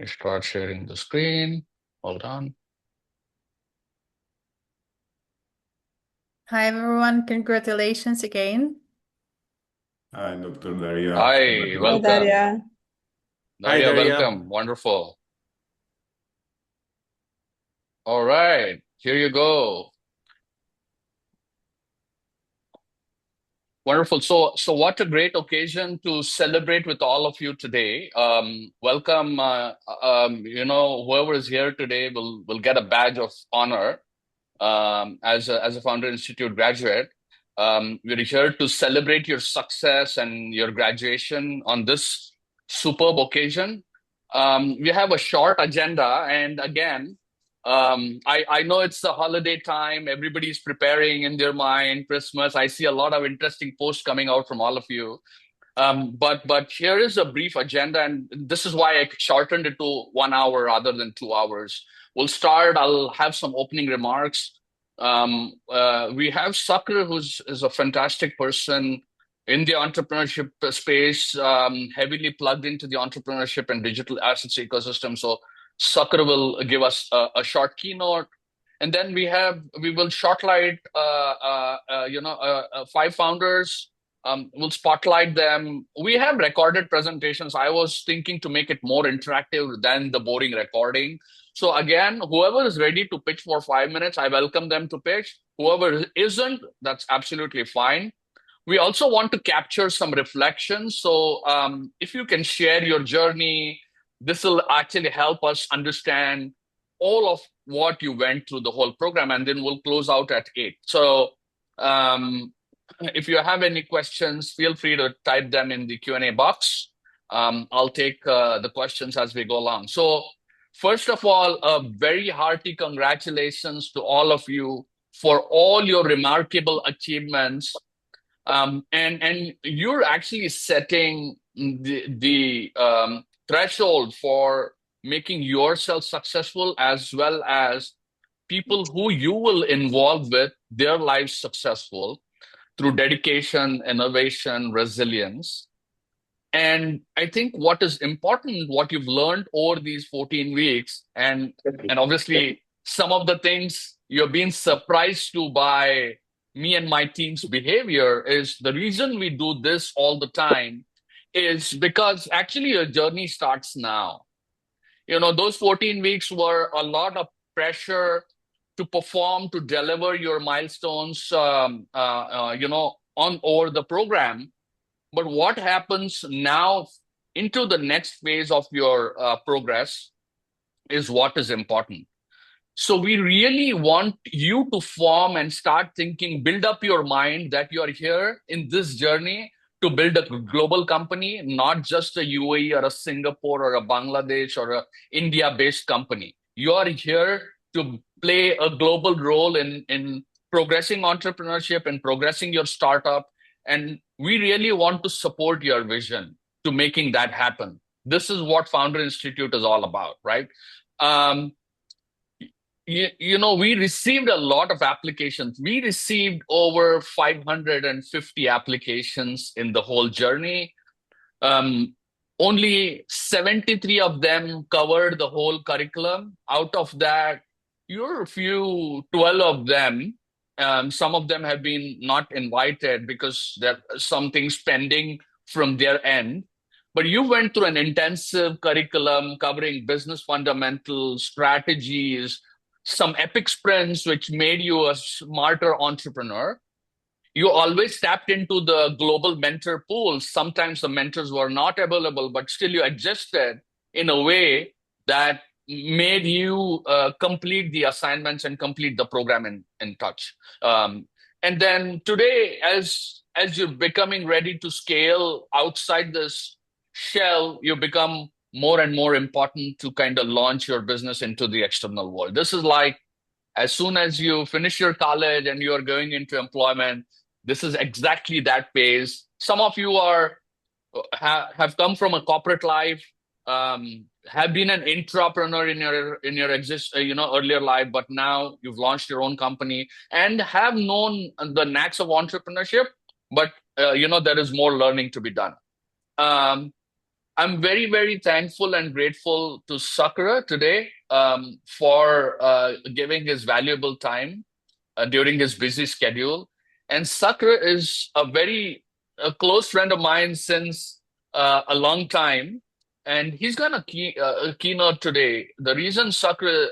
Start sharing the screen. Hold on. Hi everyone, congratulations again. Hi, Dr. Daria. Hi, Hi, Congratulations. welcome. Daria. Hi, Daria, Daria. welcome. Wonderful. All right, here you go. Wonderful. So what a great occasion to celebrate with all of you today. Welcome. Whoever is here today will get a badge of honor as a Founder Institute graduate. We're here to celebrate your success and your graduation on this superb occasion. We have a short agenda, and again, I know it's the holiday time. Everybody's preparing in their mind Christmas. I see a lot of interesting posts coming out from all of you. But here is a brief agenda, and this is why I shortened it to 1 hour rather than 2 hours. We'll start. I'll have some opening remarks. We have Sakar, who's is a fantastic person in the entrepreneurship space, heavily plugged into the entrepreneurship and digital assets ecosystem. So Sakar will give us a short keynote, and then we will shortlight five founders. We'll spotlight them. We have recorded presentations. I was thinking to make it more interactive than the boring recording. So again, whoever is ready to pitch for 5 minutes, I welcome them to pitch. Whoever isn't, that's absolutely fine. We also want to capture some reflections. So if you can share your journey, this will actually help us understand all of what you went through the whole program, and then we'll close out at 8. So um, if you have any questions, feel free to type them in the Q&A box. I'll take the questions as we go along. So first of all, a very hearty congratulations to all of you for all your remarkable achievements. And you're actually setting the threshold for making yourself successful, as well as people who you will involve with their lives successful through dedication, innovation, resilience. And I think what is important, what you've learned over these 14 weeks, and obviously some of the things you're being surprised to by me and my team's behavior, is the reason we do this all the time is because actually your journey starts now. Those 14 weeks were a lot of pressure to perform, to deliver your milestones, on over the program. But what happens now into the next phase of your progress is what is important. So we really want you to form and start thinking, build up your mind that you are here in this journey to build a global company, not just a UAE or a Singapore or a Bangladesh or a India-based company. You are here to play a global role in progressing entrepreneurship and progressing your startup. And we really want to support your vision to making that happen. This is what Founder Institute is all about, right? Um, we received a lot of applications. We received over 550 applications in the whole journey. Um, Only 73 of them covered the whole curriculum. Out of that, you're a few, 12 of them. Some of them have been not invited because there are some things pending from their end. But you went through an intensive curriculum covering business fundamentals, strategies, some epic sprints, which made you a smarter entrepreneur. You always tapped into the global mentor pool. Sometimes the mentors were not available, but still you adjusted in a way that made you complete the assignments and complete the program in touch. And then today, as you're becoming ready to scale outside this shell, you become more and more important to kind of launch your business into the external world. This is like as soon as you finish your college and you are going into employment, this is exactly that phase. Some of you have come from a corporate life, have been an entrepreneur in your earlier life, but now you've launched your own company and have known the knacks of entrepreneurship. But there is more learning to be done. Um, I'm very, very thankful and grateful to Sakura today for giving his valuable time during his busy schedule. And Sakura is a close friend of mine since a long time. And he's got a keynote today. The reason Sakura,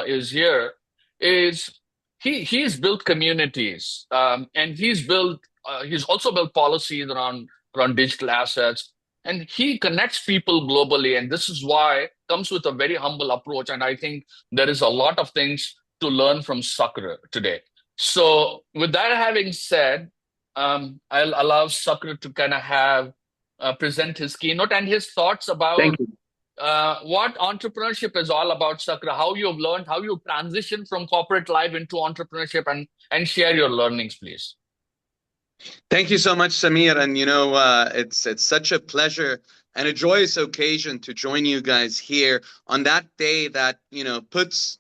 is here is he's built communities, and he's also built policies around digital assets, and he connects people globally. And this is why comes with a very humble approach. And I think there is a lot of things to learn from Sakura today. So, with that having said, I'll allow Sakura to kind of present his keynote and his thoughts about Thank you. what entrepreneurship is all about, Sakura, how you've learned, how you transitioned from corporate life into entrepreneurship, and share your learnings, please. Thank you so much, Samir. And it's such a pleasure and a joyous occasion to join you guys here on that day that it puts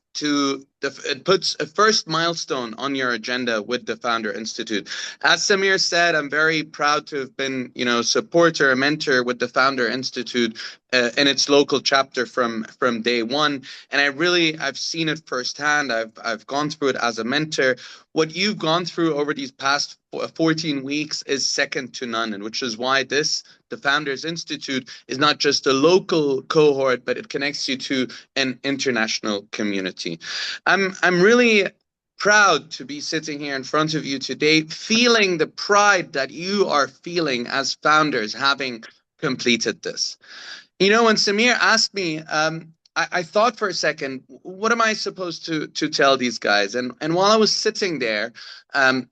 a first milestone on your agenda with the Founder Institute. As Samir said, I'm very proud to have been, a supporter, a mentor with the Founder Institute in its local chapter from day one. And I've seen it firsthand. I've gone through it as a mentor. What you've gone through over these past 14 weeks is second to none, and which is why the Founders Institute is not just a local cohort, but it connects you to an international community. I'm really proud to be sitting here in front of you today, feeling the pride that you are feeling as founders having completed this. When Samir asked me, I thought for a second, what am I supposed to tell these guys? And while I was sitting there,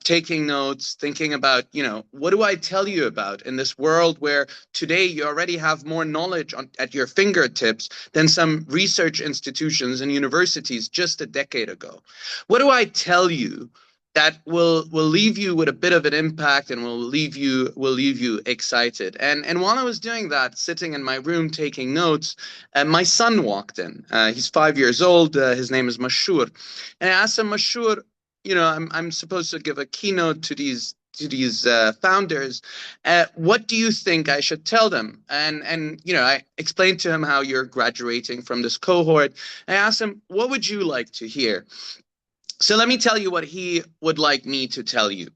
taking notes, thinking about, what do I tell you about in this world where today you already have more knowledge at your fingertips than some research institutions and universities just a decade ago? What do I tell you that will leave you with a bit of an impact and will leave you excited? And while I was doing that, sitting in my room taking notes, my son walked in. He's 5 years old. His name is Mashur, and I asked him, Mashur, I'm supposed to give a keynote to these founders. What do you think I should tell them? And I explained to him how you're graduating from this cohort. I asked him, what would you like to hear? So let me tell you what he would like me to tell you.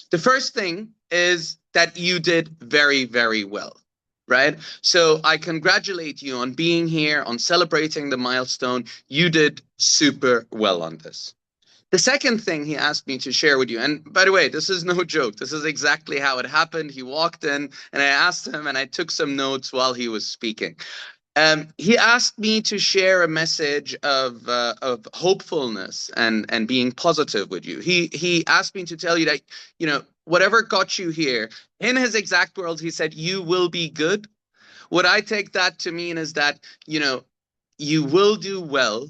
The first thing is that you did very, very well, right? So I congratulate you on being here, on celebrating the milestone. You did super well on this. The second thing he asked me to share with you, and by the way, this is no joke. This is exactly how it happened. He walked in and I asked him and I took some notes while he was speaking. He asked me to share a message of hopefulness and being positive with you. He asked me to tell you that, whatever got you here, in his exact words, he said, you will be good. What I take that to mean is that, you will do well.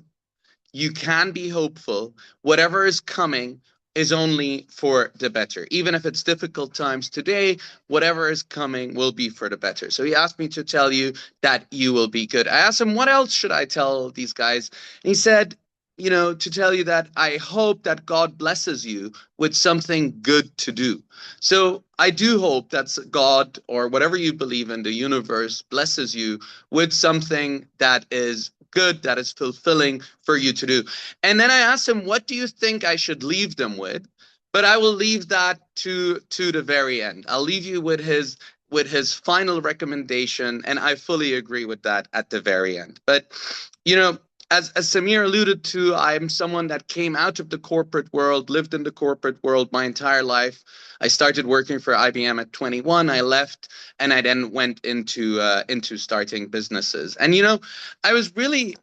You can be hopeful. Whatever is coming is only for the better. Even if it's difficult times today, whatever is coming will be for the better. So he asked me to tell you that you will be good. I asked him, what else should I tell these guys? And he said, to tell you that I hope that God blesses you with something good to do. So I do hope that God, or whatever you believe in, the universe, blesses you with something that is good, that is fulfilling for you to do. And then I asked him, what do you think I should leave them with? But I will leave that to the very end. I'll leave you with his final recommendation, and I fully agree with that at the very end. But as Samir alluded to, I'm someone that came out of the corporate world, lived in the corporate world my entire life. I started working for IBM at 21. I left, and I then went into starting businesses. And I was really,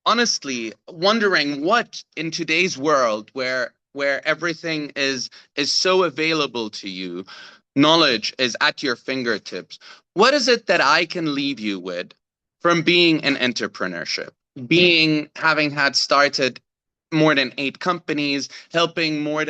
honestly, wondering what in today's world, where everything is so available to you, knowledge is at your fingertips, what is it that I can leave you with from being in entrepreneurship? Having had started more than 8 companies, advising more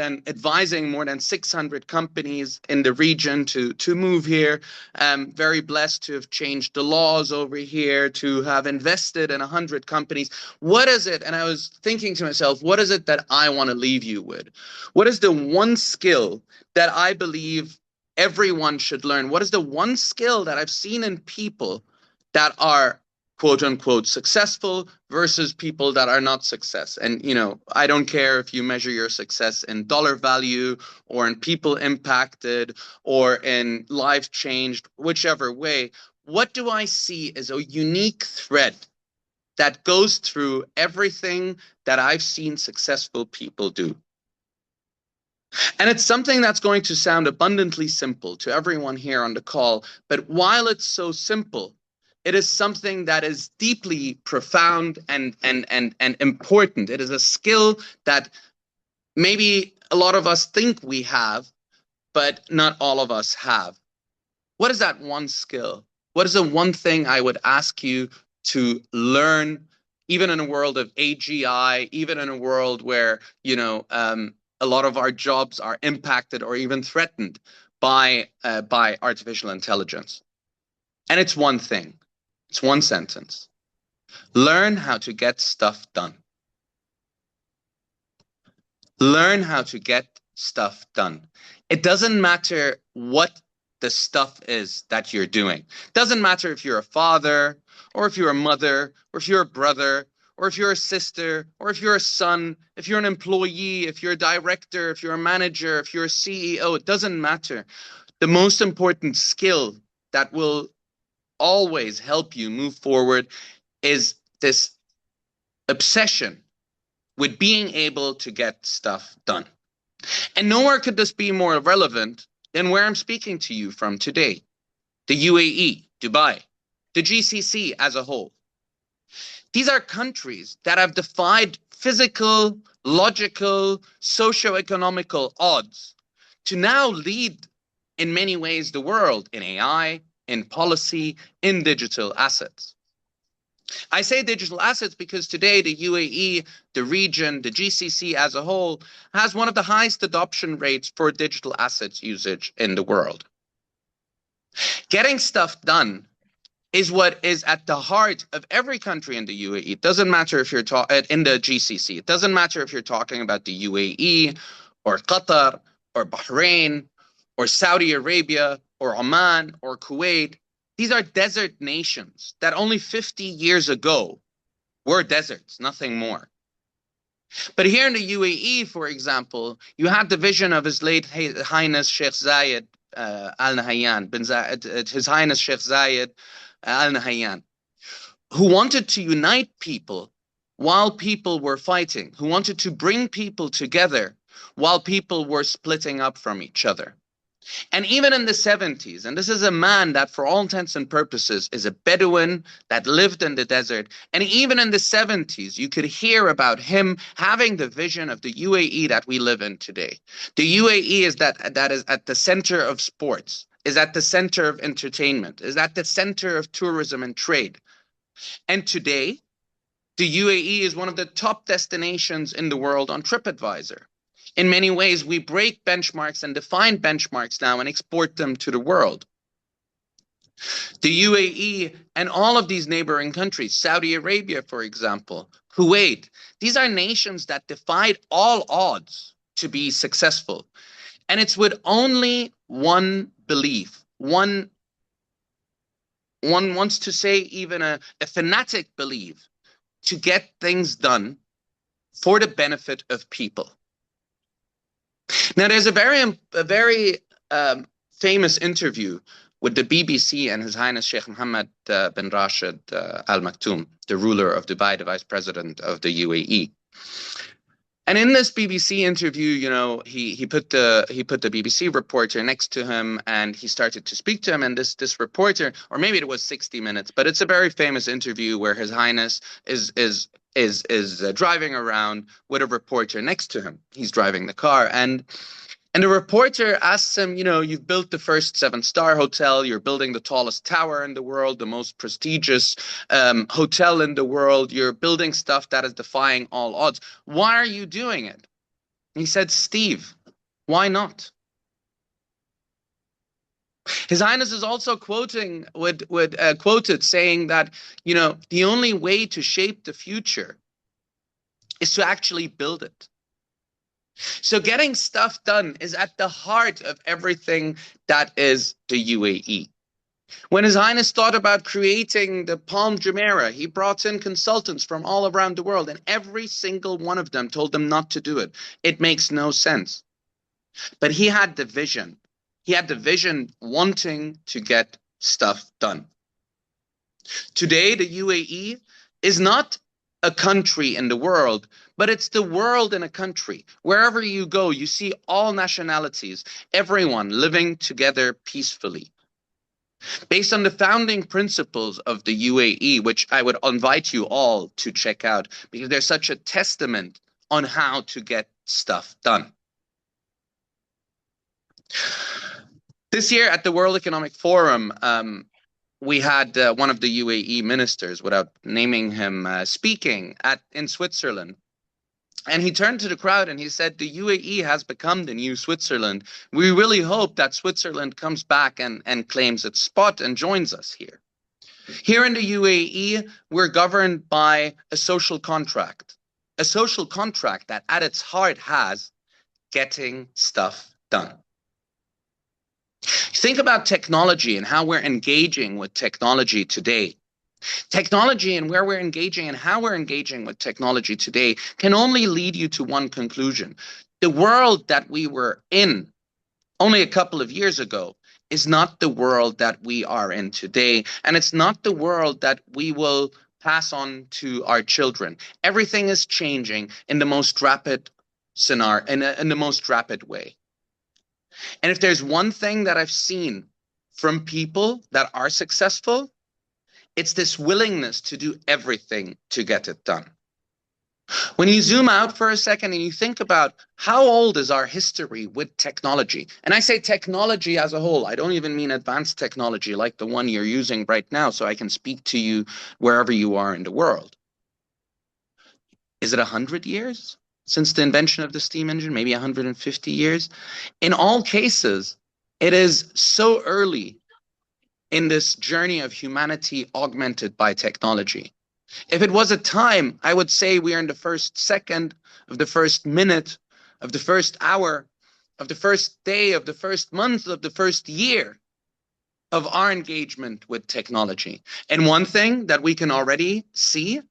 than 600 companies in the region to move here. Very blessed to have changed the laws over here, to have invested in 100 companies. What is it? And I was thinking to myself, what is it that I want to leave you with? What is the one skill that I believe everyone should learn? What is the one skill that I've seen in people that are quote unquote successful versus people that are not success? And, you know, I don't care if you measure your success in dollar value or in people impacted or in life changed, whichever way. What do I see as a unique thread that goes through everything that I've seen successful people do? And it's something that's going to sound abundantly simple to everyone here on the call, but while it's so simple, it is something that is deeply profound and important. It is a skill that maybe a lot of us think we have, but not all of us have. What is that one skill? What is the one thing I would ask you to learn, even in a world of AGI, even in a world where, you know, a lot of our jobs are impacted or even threatened by artificial intelligence? And it's one thing. It's one sentence. Learn how to get stuff done. Learn how to get stuff done. It doesn't matter what the stuff is that you're doing. It doesn't matter if you're a father or if you're a mother or if you're a brother or if you're a sister or if you're a son, if you're an employee, if you're a director, if you're a manager, if you're a CEO, it doesn't matter. The most important skill that will always help you move forward is this obsession with being able to get stuff done. And nowhere could this be more relevant than where I'm speaking to you from today. The UAE, Dubai, the GCC as a whole. These are countries that have defied physical, logical, socio-economical odds to now lead in many ways the world in AI, in policy, in digital assets. I say digital assets because today the UAE, the region, the GCC as a whole has one of the highest adoption rates for digital assets usage in the world. Getting stuff done is what is at the heart of every country in the UAE. It doesn't matter if you're in the GCC. It doesn't matter if you're talking about the UAE or Qatar or Bahrain or Saudi Arabia or Oman or Kuwait. These are desert nations that only 50 years ago were deserts, nothing more. But here in the UAE, for example, you had the vision of His late Highness Sheikh Zayed Al Nahyan, His Highness Sheikh Zayed Al Nahyan, who wanted to unite people while people were fighting, who wanted to bring people together while people were splitting up from each other. And even in the 70s, and this is a man that for all intents and purposes is a Bedouin that lived in the desert, and even in the 70s, you could hear about him having the vision of the UAE that we live in today. The UAE is that is at the center of sports, is at the center of entertainment, is at the center of tourism and trade. And today, the UAE is one of the top destinations in the world on TripAdvisor. In many ways, we break benchmarks and define benchmarks now and export them to the world. The UAE and all of these neighboring countries, Saudi Arabia, for example, Kuwait, these are nations that defied all odds to be successful. And it's with only one belief, one wants to say even a fanatic belief, to get things done for the benefit of people. Now, there's a very famous interview with the BBC and His Highness Sheikh Mohammed bin Rashid Al Maktoum, the ruler of Dubai, the vice president of the UAE. And in this BBC interview, you know, he put the BBC reporter next to him, and he started to speak to him. And this reporter, or maybe it was 60 Minutes, but it's a very famous interview where His Highness is driving around with a reporter next to him. He's driving the car, and the reporter asks him, you know, you've built the first 7-star hotel, you're building the tallest tower in the world, the most prestigious hotel in the world, you're building stuff that is defying all odds. Why are you doing it? And he said, Steve, why not? His Highness is also quoted saying that, you know, the only way to shape the future is to actually build it. So getting stuff done is at the heart of everything that is the UAE. When His Highness thought about creating the Palm Jumeirah, he brought in consultants from all around the world, and every single one of them told them not to do it. It makes no sense. But he had the vision. He had the vision wanting to get stuff done. Today, the UAE is not a country in the world, but it's the world in a country. Wherever you go, you see all nationalities, everyone living together peacefully. Based on the founding principles of the UAE, which I would invite you all to check out because they're such a testament on how to get stuff done. This year at the World Economic Forum, we had one of the UAE ministers, without naming him, speaking in Switzerland. And he turned to the crowd and he said, the UAE has become the new Switzerland. We really hope that Switzerland comes back and claims its spot and joins us here. Here in the UAE, we're governed by a social contract that at its heart has getting stuff done. Think about technology and how we're engaging with technology today. Technology and where we're engaging and how we're engaging with technology today can only lead you to one conclusion. The world that we were in only a couple of years ago is not the world that we are in today, and it's not the world that we will pass on to our children. Everything is changing in the most rapid scenario, in the most rapid way. And if there's one thing that I've seen from people that are successful, it's this willingness to do everything to get it done. When you zoom out for a second and you think about how old is our history with technology, and I say technology as a whole, I don't even mean advanced technology like the one you're using right now, so I can speak to you wherever you are in the world. Is it 100 years since the invention of the steam engine? Maybe 150 years? In all cases, it is so early in this journey of humanity augmented by technology. If it was a time, I would say we are in the first second of the first minute, of the first hour, of the first day, of the first month, of the first year of our engagement with technology. And one thing that we can already see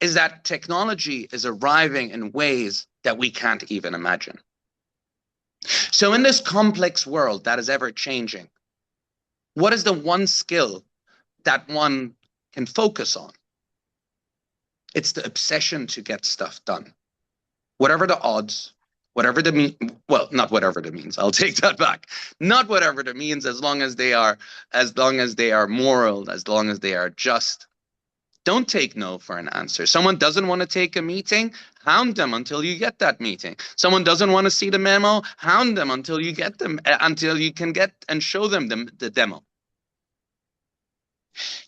is that technology is arriving in ways that we can't even imagine. So in this complex world that is ever changing, what is the one skill that one can focus on? It's the obsession to get stuff done. Whatever the odds, whatever the means, well, not whatever the means, I'll take that back. Not whatever the means, as long as they are moral, as long as they are just. Don't take no for an answer. Someone doesn't want to take a meeting, hound them until you get that meeting. Someone doesn't want to see the memo, hound them until you get them, until you can get and show them the demo.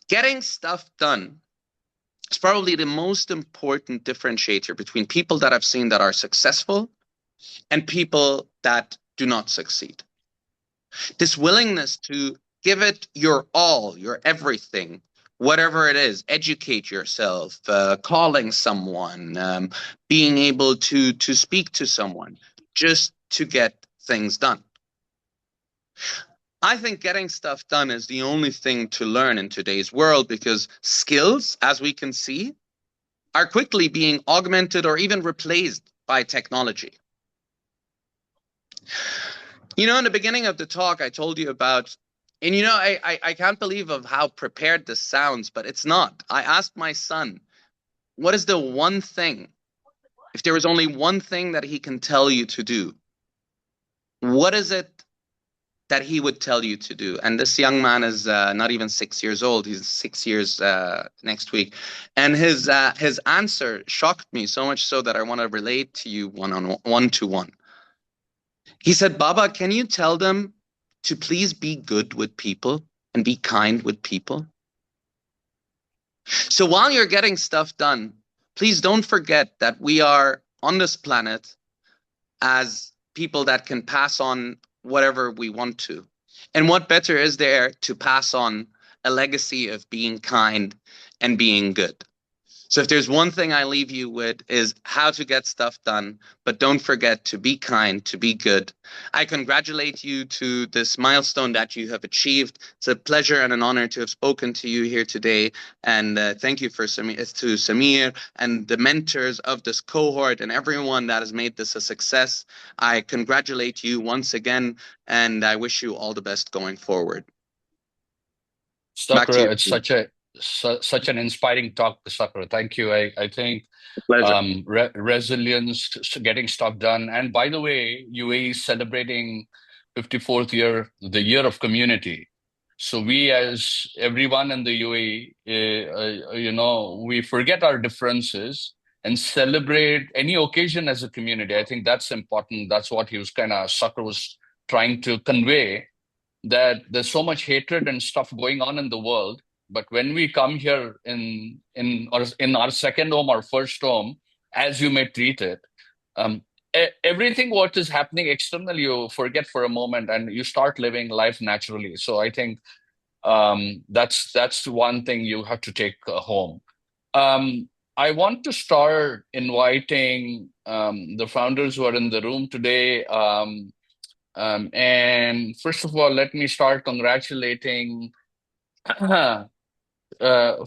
Getting stuff done is probably the most important differentiator between people that I've seen that are successful and people that do not succeed. This willingness to give it your all, your everything, whatever it is, educate yourself, calling someone, being able to speak to someone, just to get things done. I think getting stuff done is the only thing to learn in today's world because skills, as we can see, are quickly being augmented or even replaced by technology. You know, in the beginning of the talk, I told you about, and you know, I can't believe of how prepared this sounds, but it's not. I asked my son, what is the one thing, if there was only one thing that he can tell you to do, what is it that he would tell you to do? And this young man is not even 6 years old. He's 6 years next week. And his answer shocked me so much so that I want to relate to you one-to-one. He said, Baba, can you tell them to please be good with people and be kind with people? So while you're getting stuff done, please don't forget that we are on this planet as people that can pass on whatever we want to. And what better is there to pass on a legacy of being kind and being good? So if there's one thing I leave you with is how to get stuff done, but don't forget to be kind, to be good. I congratulate you to this milestone that you have achieved. It's a pleasure and an honor to have spoken to you here today. And thank you to Samir and the mentors of this cohort and everyone that has made this a success. I congratulate you once again, and I wish you all the best going forward. Back to you. Sakura, it's such an inspiring talk, Sakura. Thank you. I think Pleasure. resilience, getting stuff done. And by the way, UAE is celebrating 54th year, the year of community. So we, as everyone in the UAE, we forget our differences and celebrate any occasion as a community. I think that's important. That's what Sakura was trying to convey, that there's so much hatred and stuff going on in the world. But when we come here in our second home, our first home, as you may treat it, everything what is happening externally, you forget for a moment and you start living life naturally. So I think that's one thing you have to take home. I want to start inviting the founders who are in the room today. And first of all, let me start congratulating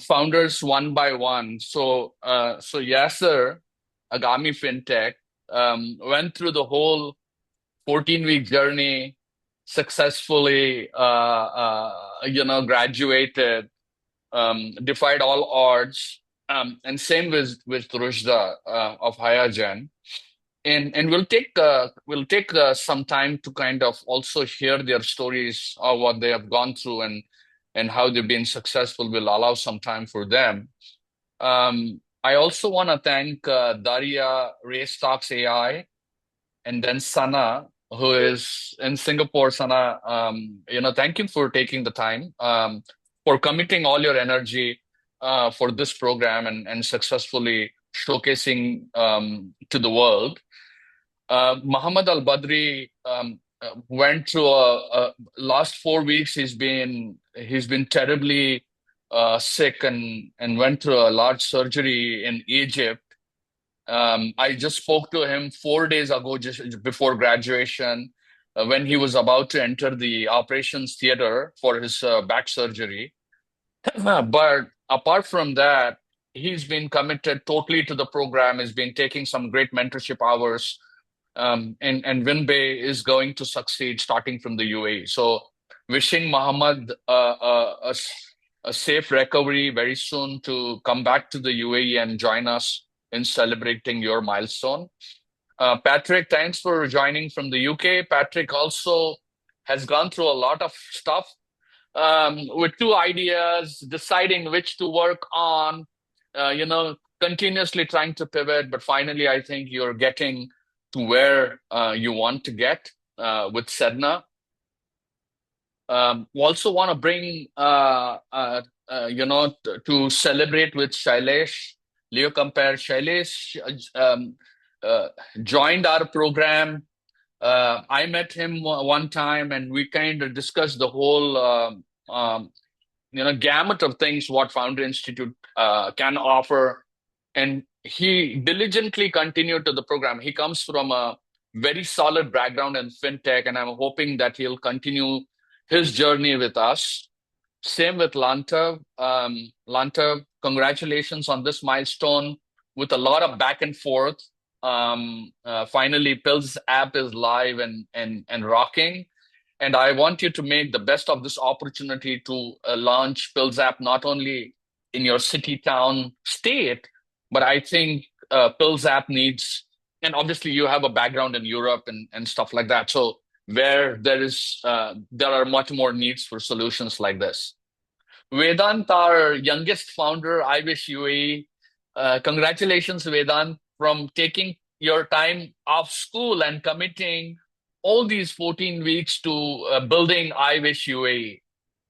founders one by one. So Yasser, Agami FinTech, went through the whole 14-week journey, successfully, graduated, defied all odds, and same with Rushda of Hayajan. And we'll take some time to kind of also hear their stories of what they have gone through and how they've been successful. We'll allow some time for them. I also want to thank Daria, Race Talks AI, and then Sana, who is in Singapore. Sana, thank you for taking the time, for committing all your energy for this program and successfully showcasing to the world. Muhammad Al Badri went through last 4 weeks. He's been terribly sick and went through a large surgery in Egypt. I just spoke to him 4 days ago, just before graduation, when he was about to enter the operations theater for his back surgery. But apart from that, he's been committed totally to the program. He's been taking some great mentorship hours. And Winbay is going to succeed starting from the UAE. So wishing Muhammad a safe recovery very soon to come back to the UAE and join us in celebrating your milestone. Patrick, thanks for joining from the UK. Patrick also has gone through a lot of stuff with 2 ideas, deciding which to work on, continuously trying to pivot. But finally, I think you're getting to where you want to get with Sedna. We also want to bring, to celebrate with Shailesh, Leo Compare. Shailesh joined our program. I met him one time and we kind of discussed the whole, gamut of things what Founder Institute can offer. And he diligently continued to the program. He comes from a very solid background in fintech, and I'm hoping that he'll continue his journey with us. Same with Lanta. Lanta, congratulations on this milestone with a lot of back and forth. Finally, Pills app is live and rocking. And I want you to make the best of this opportunity to launch Pills app not only in your city, town, state, but I think Pills app needs, and obviously you have a background in Europe and stuff like that. So where there are much more needs for solutions like this. Vedant, our youngest founder, I wish UAE. Congratulations, Vedant, from taking your time off school and committing all these 14 weeks to building I Wish UAE.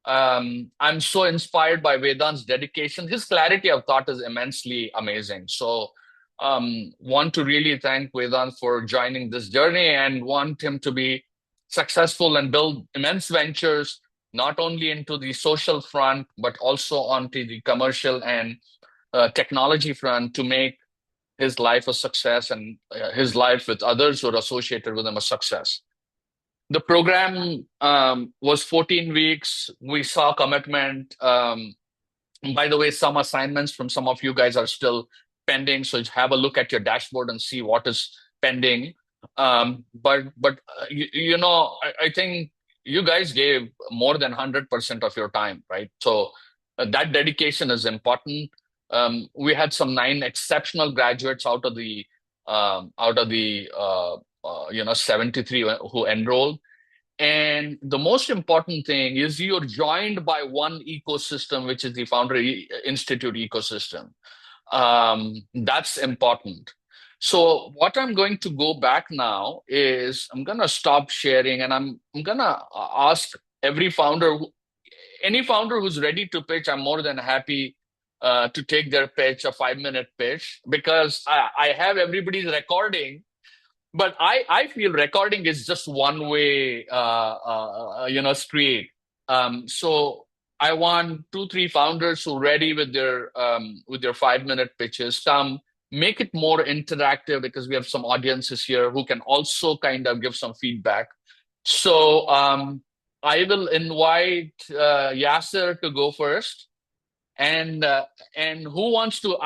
I'm so inspired by Vedant's dedication. His clarity of thought is immensely amazing. So want to really thank Vedant for joining this journey and want him to be successful and build immense ventures, not only into the social front, but also onto the commercial and technology front to make his life a success and his life with others who are associated with him a success. The program was 14 weeks. We saw commitment. By the way, some assignments from some of you guys are still pending, so have a look at your dashboard and see what is pending. I think you guys gave more than 100% of your time, right? So that dedication is important. We had some 9 exceptional graduates out of the 73 who enrolled. And the most important thing is you're joined by one ecosystem, which is the Founder Institute ecosystem. That's important. So what I'm going to go back now is I'm going to stop sharing, and I'm going to ask every founder, any founder who's ready to pitch, I'm more than happy to take their pitch, a 5-minute pitch, because I have everybody's recording. But I feel recording is just one way, street. So I want 2-3 founders who are ready with their 5-minute pitches. Some make it more interactive because we have some audiences here who can also kind of give some feedback. So I will invite Yasser to go first, and who wants to?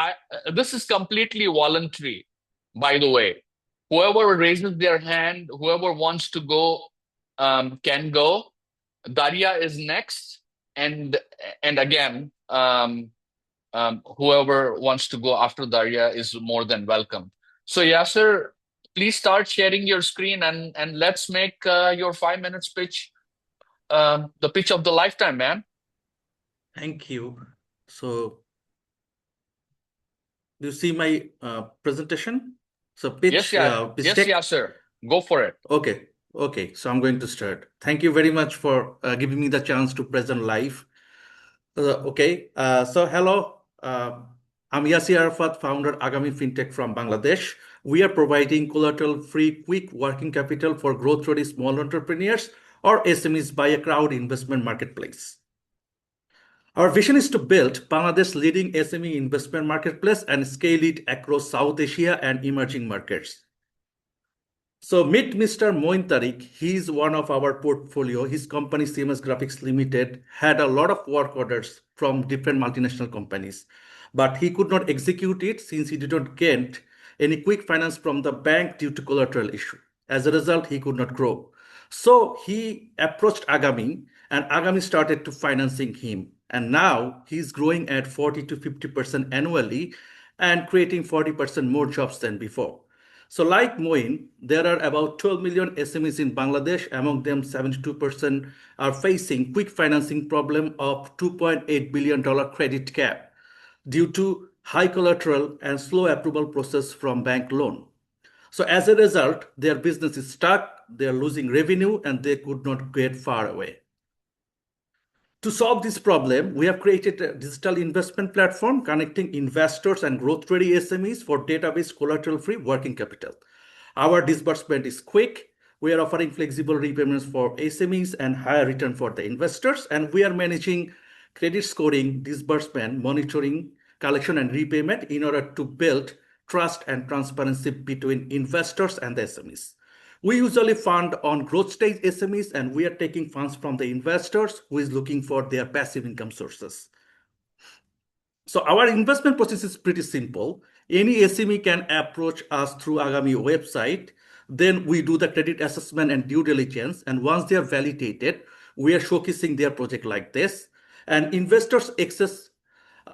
This is completely voluntary, by the way. Whoever raises their hand, whoever wants to go, can go. Daria is next, and again, whoever wants to go after Daria is more than welcome. So Yasser, please start sharing your screen, and let's make your 5 minutes pitch the pitch of the lifetime, man. Thank you. So, do you see my presentation? So pitch, yes, Yasser, go for it. Okay. So I'm going to start. Thank you very much for giving me the chance to present live. So hello, I'm Yasir Arafat, founder Agami FinTech from Bangladesh. We are providing collateral-free, quick working capital for growth-ready small entrepreneurs or SMEs by a crowd investment marketplace. Our vision is to build Bangladesh's leading SME investment marketplace and scale it across South Asia and emerging markets. So meet Mr. Moin Tariq. He is one of our portfolio. His company, CMS Graphics Limited, had a lot of work orders from different multinational companies, but he could not execute it since he did not get any quick finance from the bank due to collateral issue. As a result, he could not grow. So he approached Agami, and Agami started to financing him. And now he's growing at 40 to 50% annually and creating 40% more jobs than before. So like Moin, there are about 12 million SMEs in Bangladesh. Among them, 72% are facing quick financing problem of $2.8 billion credit cap due to high collateral and slow approval process from bank loan. So as a result, their business is stuck, they're losing revenue, and they could not get far away. To solve this problem, we have created a digital investment platform connecting investors and growth-ready SMEs for database collateral-free working capital. Our disbursement is quick. We are offering flexible repayments for SMEs and higher return for the investors, and we are managing credit scoring, disbursement, monitoring, collection, and repayment in order to build trust and transparency between investors and the SMEs. We usually fund on growth stage SMEs, and we are taking funds from the investors who is looking for their passive income sources. So our investment process is pretty simple. Any SME can approach us through Agami website. Then we do the credit assessment and due diligence. And once they are validated, we are showcasing their project like this. And investors access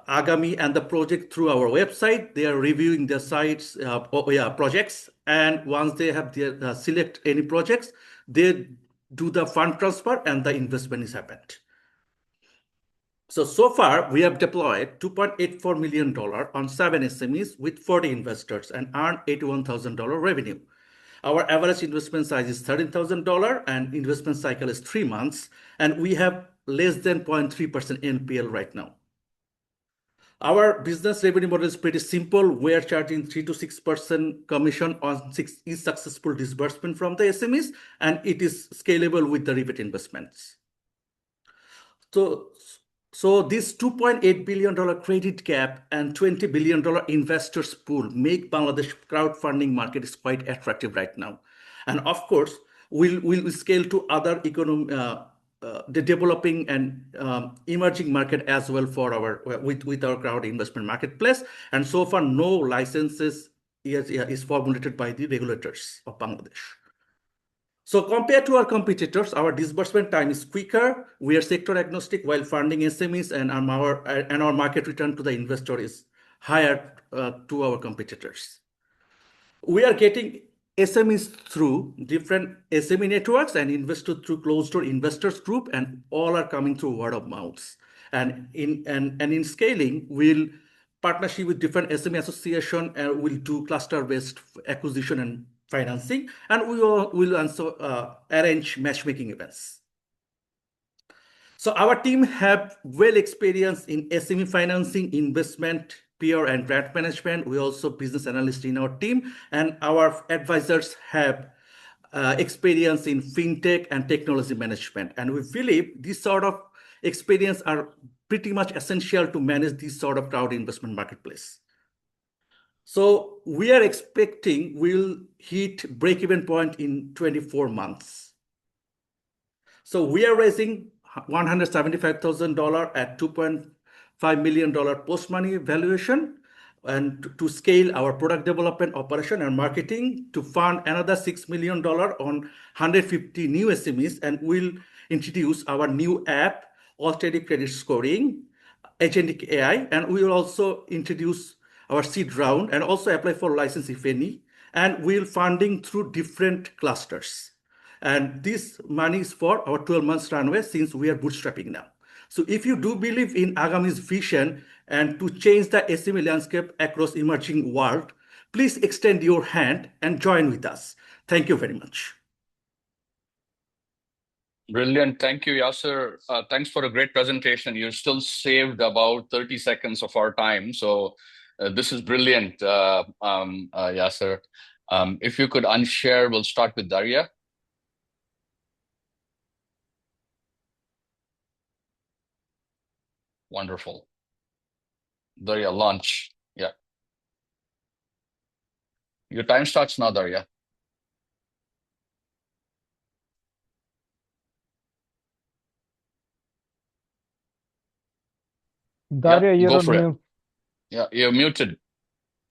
Agami and the project through our website. They are reviewing their sites, projects, and once they have their select any projects, they do the fund transfer and the investment is happened. So far we have deployed $2.84 million on 7 SMEs with 40 investors and earned $81,000 revenue. Our average investment size is $13,000 and investment cycle is 3 months, and we have less than 0.3% NPL right now. Our business revenue model is pretty simple. We are charging 3 to 6% commission on each successful disbursement from the SMEs, and it is scalable with the repeat investments. So So this $2.8 billion credit gap and $20 billion investors pool make Bangladesh crowdfunding market is quite attractive right now. And of course, we'll scale to other the developing and emerging market as well for our with our crowd investment marketplace. And so far, no licenses is formulated by the regulators of Bangladesh. So compared to our competitors, our disbursement time is quicker. We are sector agnostic while funding SMEs, and our market return to the investor is higher to our competitors. We are getting SMEs through different SME networks and investors through closed-door investors group, and all are coming through word of mouth. And in scaling, we'll partnership with different SME association and we'll do cluster-based acquisition and financing, and we will also arrange matchmaking events. So our team have well experience in SME financing, investment, PR, and grant management. We also business analysts in our team, and our advisors have experience in fintech and technology management. And we believe this sort of experience are pretty much essential to manage this sort of crowd investment marketplace. So we are expecting we'll hit break-even point in 24 months. So we are raising $175,000 at $2.5 million post-money valuation, and to scale our product development, operation, and marketing to fund another $6 million on 150 new SMEs, and we'll introduce our new app, alternative credit scoring, agentic AI, and we will also introduce our seed round and also apply for license if any, and we'll funding through different clusters. And this money is for our 12 months runway since we are bootstrapping now. So if you do believe in Agami's vision and to change the SME landscape across emerging world, please extend your hand and join with us. Thank you very much. Brilliant. Thank you, Yasser. Thanks for a great presentation. You still saved about 30 seconds of our time. So this is brilliant, Yasser. If you could unshare, we'll start with Daria. Wonderful. Daria, launch. Yeah. Your time starts now, Daria. Daria, Yeah, you're go on for it. mute. Yeah, you're muted.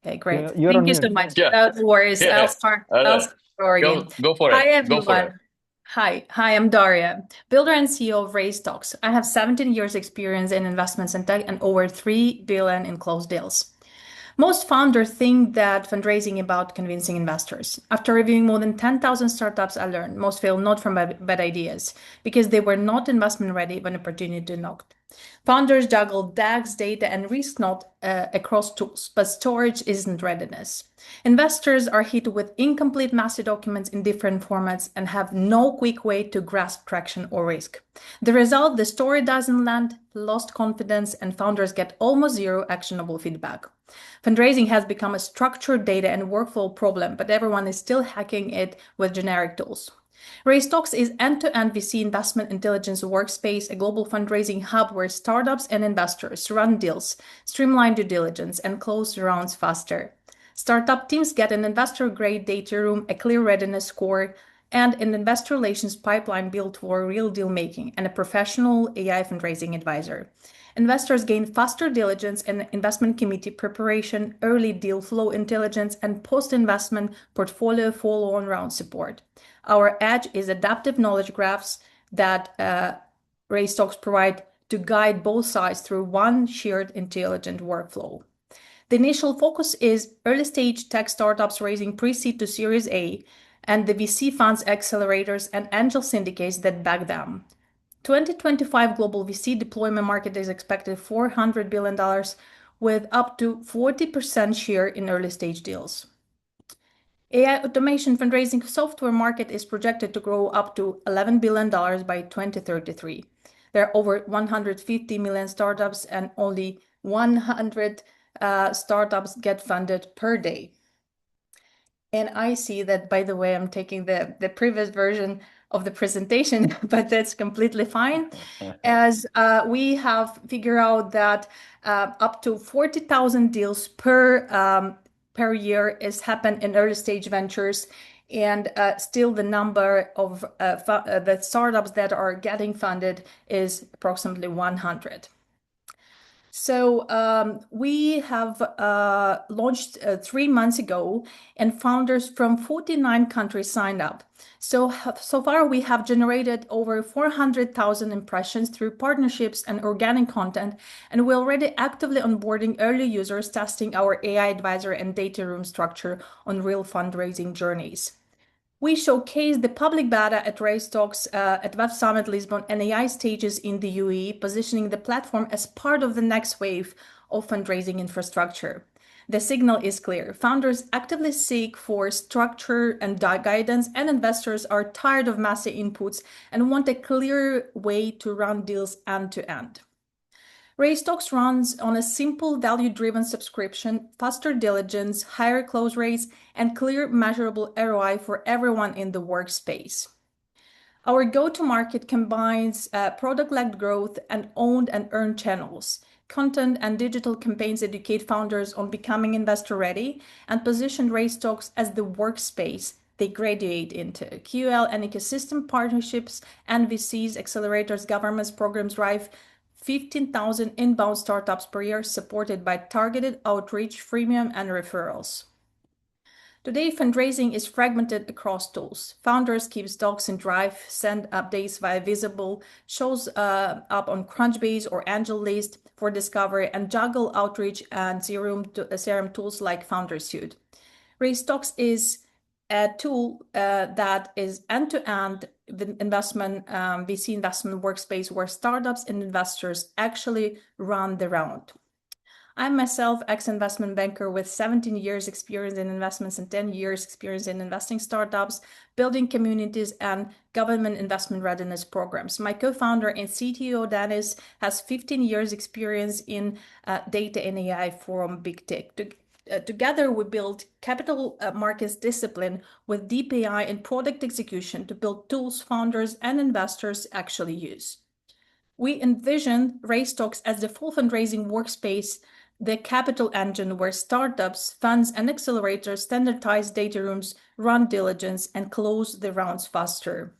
Okay, great. Yeah, you're Thank on you so mute. much. Yeah. No worries. Yeah. I'll start again. Go for it. Hi, Go for it. everyone. Hi, I'm Daria, builder and CEO of Grad5. I have 17 years experience in investments and tech and over 3 billion in closed deals. Most founders think that fundraising about convincing investors. After reviewing more than 10,000 startups, I learned most fail not from bad ideas, because they were not investment ready when opportunity knocked. Founders juggle DAX, data, and risk not across tools, but storage isn't readiness. Investors are hit with incomplete master documents in different formats and have no quick way to grasp traction or risk. The result, the story doesn't land, lost confidence, and founders get almost zero actionable feedback. Fundraising has become a structured data and workflow problem, but everyone is still hacking it with generic tools. Grad5 is end-to-end VC investment intelligence workspace, a global fundraising hub where startups and investors run deals, streamline due diligence, and close rounds faster. Startup teams get an investor-grade data room, a clear readiness score, and an investor relations pipeline built for real deal making, and a professional AI fundraising advisor. Investors gain faster diligence and investment committee preparation, early deal flow intelligence, and post-investment portfolio follow-on round support. Our edge is adaptive knowledge graphs that Grad5 provide to guide both sides through one shared intelligent workflow. The initial focus is early-stage tech startups raising pre-seed to Series A, and the VC funds accelerators and angel syndicates that back them. 2025 global VC deployment market is expected $400 billion with up to 40% share in early stage deals. AI automation fundraising software market is projected to grow up to $11 billion by 2033. There are over 150 million startups and only 100 startups get funded per day. And I see that, by the way, I'm taking the previous version of the presentation, but that's completely fine. As we have figured out that up to 40,000 deals per year is happen in early stage ventures, and still the number of the startups that are getting funded is approximately 100. So we have launched 3 months ago, and founders from 49 countries signed up. So far, we have generated over 400,000 impressions through partnerships and organic content, and we're already actively onboarding early users, testing our AI advisor and data room structure on real fundraising journeys. We showcased the public beta at Race Talks, at Web Summit Lisbon, and AI stages in the UAE, positioning the platform as part of the next wave of fundraising infrastructure. The signal is clear. Founders actively seek for structure and guidance, and investors are tired of massive inputs and want a clear way to run deals end to end. Raystox runs on a simple value-driven subscription, faster diligence, higher close rates, and clear measurable ROI for everyone in the workspace. Our go-to-market combines product-led growth and owned and earned channels. Content and digital campaigns educate founders on becoming investor-ready and position Raystox as the workspace they graduate into. QL and ecosystem partnerships, NVCs, accelerators, governments, programs drive 15,000 inbound startups per year, supported by targeted outreach, freemium, and referrals. Today, fundraising is fragmented across tools. Founders keep stocks in Drive, send updates via Visible, shows up on Crunchbase or AngelList for discovery, and juggle outreach and CRM tools like FounderSuite. Raystox is a tool that is end-to-end investment, VC investment workspace where startups and investors actually run the round. I'm myself ex-investment banker with 17 years experience in investments and 10 years experience in investing startups, building communities, and government investment readiness programs. My co-founder and CTO, Dennis, has 15 years experience in data and AI from big tech. Together, we build capital markets discipline with deep AI and product execution to build tools founders and investors actually use. We envision Raystox as the full fundraising workspace, the capital engine where startups, funds, and accelerators standardize data rooms, run diligence, and close the rounds faster.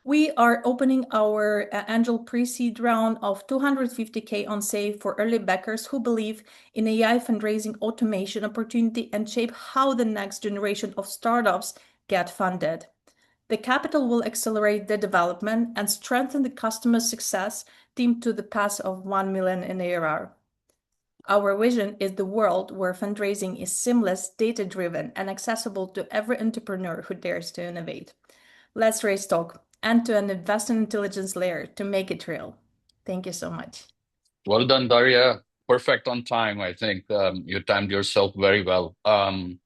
We are opening our angel pre-seed round of 250K on save for early backers who believe in AI fundraising automation opportunity and shape how the next generation of startups get funded. The capital will accelerate the development and strengthen the customer success team to the path of 1 million in ARR. Our vision is the world where fundraising is seamless, data-driven, and accessible to every entrepreneur who dares to innovate. Let's raise talk end-to-end investment intelligence layer to make it real. Thank you so much. Well done, Daria. Perfect on time. I think you timed yourself very well. I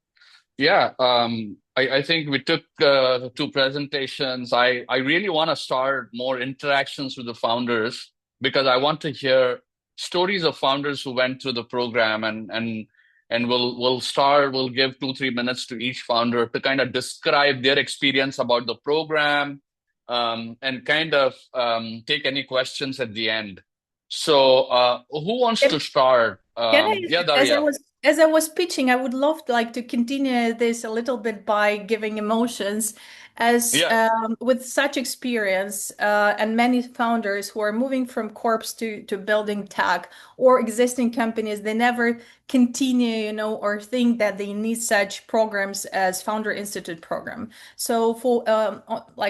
think we took 2 presentations. I really want to start more interactions with the founders because I want to hear stories of founders who went through the program, and we'll give 2-3 minutes to each founder to kind of describe their experience about the program, and kind of take any questions at the end. So who wants to start? Daria. As I was pitching, I would love to continue this a little bit by giving emotions, as with such experience and many founders who are moving from corps to building tech or existing companies, they never continue, or think that they need such programs as Founder Institute program. So for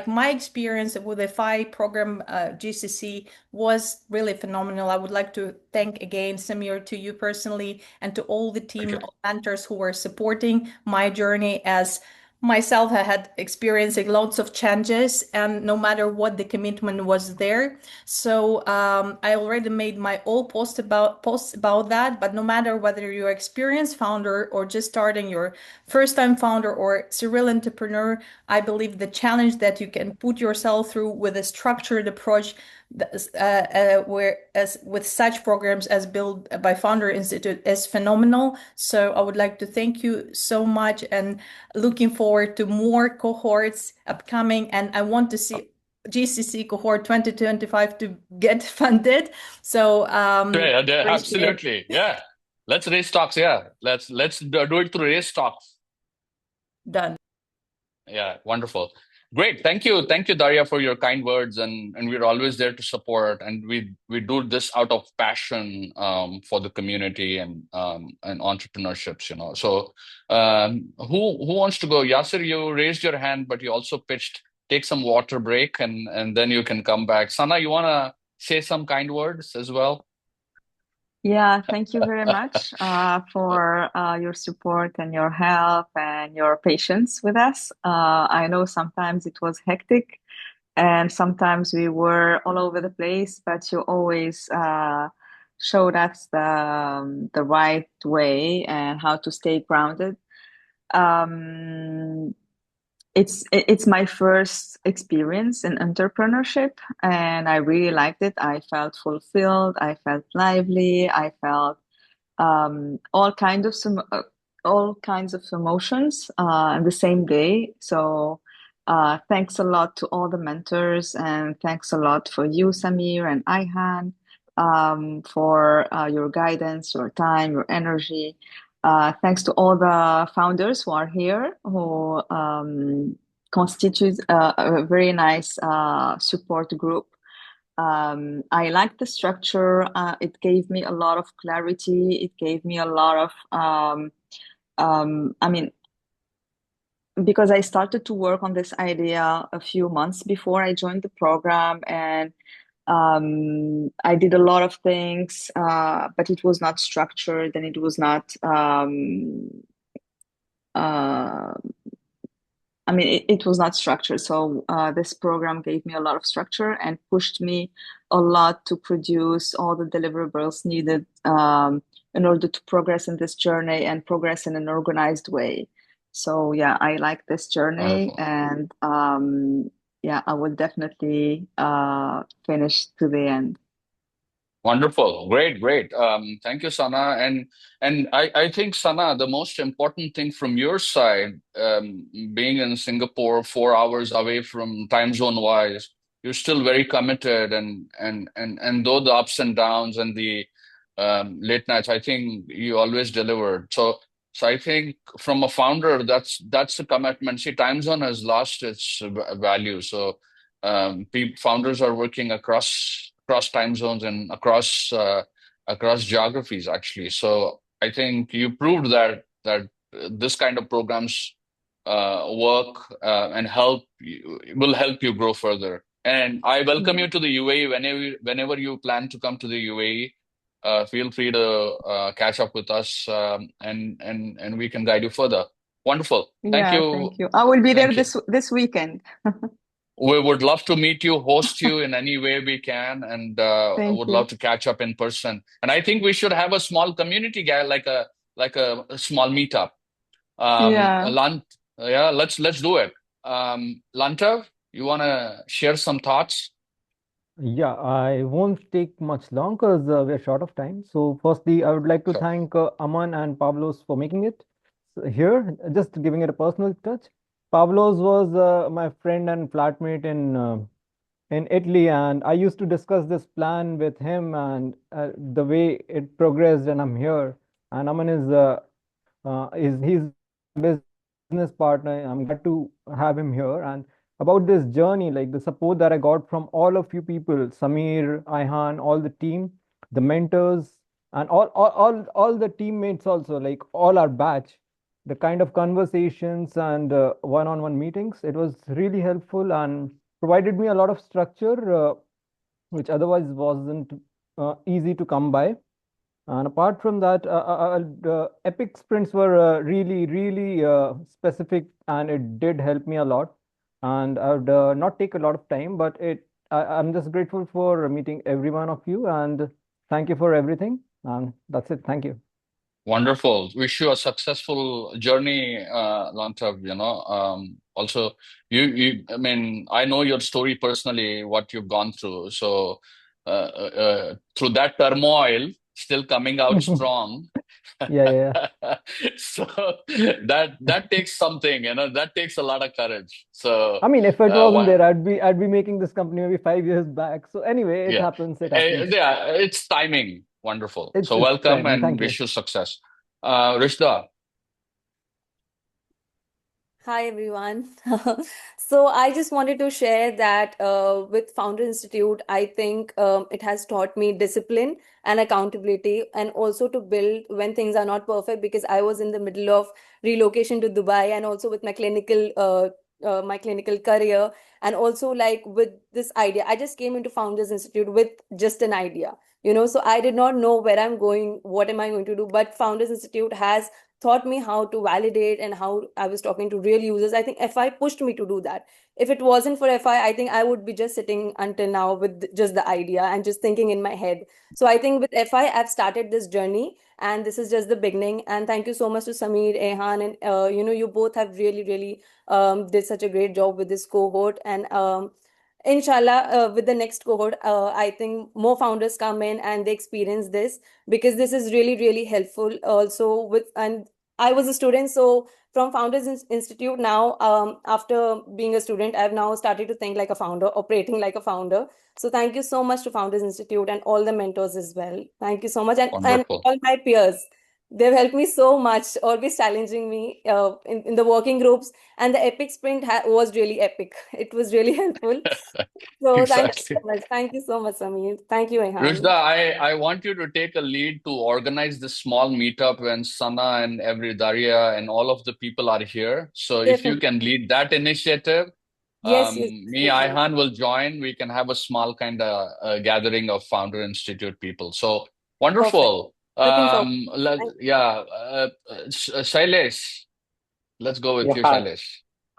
my experience with the FI program, GCC was really phenomenal. I would like to thank again, Samir, to you personally and to all the team of mentors who were supporting my journey. As myself, I had experiencing lots of changes, and no matter what, the commitment was there. So I already made my all posts about that. But no matter whether you're an experienced founder or just starting your first time founder or serial entrepreneur, I believe the challenge that you can put yourself through with a structured approach, with such programs as built by Founder Institute, is phenomenal. So I would like to thank you so much, and looking forward forward to more cohorts upcoming, and I want to see GCC cohort 2025 to get funded. So absolutely. Yeah. Let's raise stocks. Yeah. Let's do it through raise stocks. Done. Yeah, wonderful. Great. Thank you. Thank you, Daria, for your kind words. And we're always there to support. And we do this out of passion for the community and entrepreneurships, So who wants to go? Yasser, you raised your hand, but you also pitched, take some water break and then you can come back. Sana, you wanna say some kind words as well? Yeah, thank you very much for your support and your help and your patience with us. I know sometimes it was hectic and sometimes we were all over the place, but you always showed us the right way and how to stay grounded. It's my first experience in entrepreneurship, and I really liked it. I felt fulfilled. I felt lively. I felt all all kinds of emotions in the same day. So thanks a lot to all the mentors, and thanks a lot for you, Samir and Ayhan, for your guidance, your time, your energy. Thanks to all the founders who are here, who constitute a very nice support group. I like the structure. It gave me a lot of clarity. It gave me a lot of, I mean, because I started to work on this idea a few months before I joined the program, and I did a lot of things, but it was not structured and it was not, it was not structured. So this program gave me a lot of structure and pushed me a lot to produce all the deliverables needed in order to progress in this journey and progress in an organized way. So yeah, I like this journey. Wonderful. And yeah, I will definitely finish to the end. Wonderful. Great. Thank you, Sana. And I think, Sana, the most important thing from your side, being in Singapore, 4 hours away from time zone wise, you're still very committed and though the ups and downs and the late nights, I think you always delivered. So I think from a founder, that's the commitment. See, time zone has lost its value. So founders are working across time zones and across geographies, actually. So I think you proved that this kind of programs work and will help you grow further. And I welcome you to the UAE whenever you plan to come to the UAE. Feel free to catch up with us, and we can guide you further. Wonderful. Thank Yeah, you. thank you. I will be there Thank you. this weekend. We would love to meet you, host you in any way we can, and Thank would you. love to catch up in person. And I think we should have a small community guy, like a small meetup. Yeah. Yeah, let's do it. Lantav, you wanna share some thoughts? Yeah, I won't take much long because we're short of time. So, firstly, I would like to Sure. thank Aman and Pablos for making it here, just giving it a personal touch. Pablos was my friend and flatmate in Italy, and I used to discuss this plan with him and the way it progressed, and I'm here. And Aman is he's my business partner. I'm glad to have him here. And about this journey, like the support that I got from all of you people, Samir, Ayhan, all the team, the mentors, and all the teammates also, like all our batch, the kind of conversations and one-on-one meetings, it was really helpful and provided me a lot of structure, which otherwise wasn't easy to come by. And apart from that, epic sprints were really specific, and it did help me a lot. And I would not take a lot of time, but I'm just grateful for meeting every one of you, and thank you for everything. And that's it. Thank you. Wonderful. Wish you a successful journey, Lantav. Also, I mean, I know your story personally, what you've gone through. So, through that turmoil, still coming out strong. Yeah. So that takes something, that takes a lot of courage. So I mean, if it wasn't one, there, I'd be making this company maybe 5 years back. So anyway, it yeah. happens. It happens. Yeah, it's timing. Wonderful. So It's welcome timing. and Thank you. wish you success. Rishda, Hi everyone. So I just wanted to share that with Founder Institute, I think it has taught me discipline and accountability, and also to build when things are not perfect, because I was in the middle of relocation to Dubai, and also with my clinical career, and also like with this idea. I just came into Founders Institute with just an idea, so I did not know where I'm going, what am I going to do, but Founders Institute has taught me how to validate and how I was talking to real users. I think FI pushed me to do that. If it wasn't for FI, I think I would be just sitting until now with just the idea and just thinking in my head. So I think with FI, I've started this journey, and this is just the beginning. And thank you so much to Samir, Ehan, and you both have really, really did such a great job with this cohort. And inshallah, with the next cohort, I think more founders come in and they experience this, because this is really, really helpful also with. And I was a student, so from Institute now, after being a student, I've now started to think like a founder, operating like a founder. So thank you so much to Founders Institute and all the mentors as well. Thank you so much, and wonderful. all my peers. They've helped me so much, always challenging me in the working groups. And the epic sprint was really epic. It was really helpful. So thank you Exactly. so much. Thank you so much, Samir. Thank you, Rishda, Ehan. I want you to take a lead to organize this small meetup when Sana and every Daria and all of the people are here. So if you Definitely. can lead that initiative, Yes, yes, me, definitely. Ayhan will join. We can have a small kind of gathering of Founder Institute people. So Perfect. wonderful. Looking forward. Thank Yeah, Shailesh, let's go with Yeah, you, hi. Shailesh.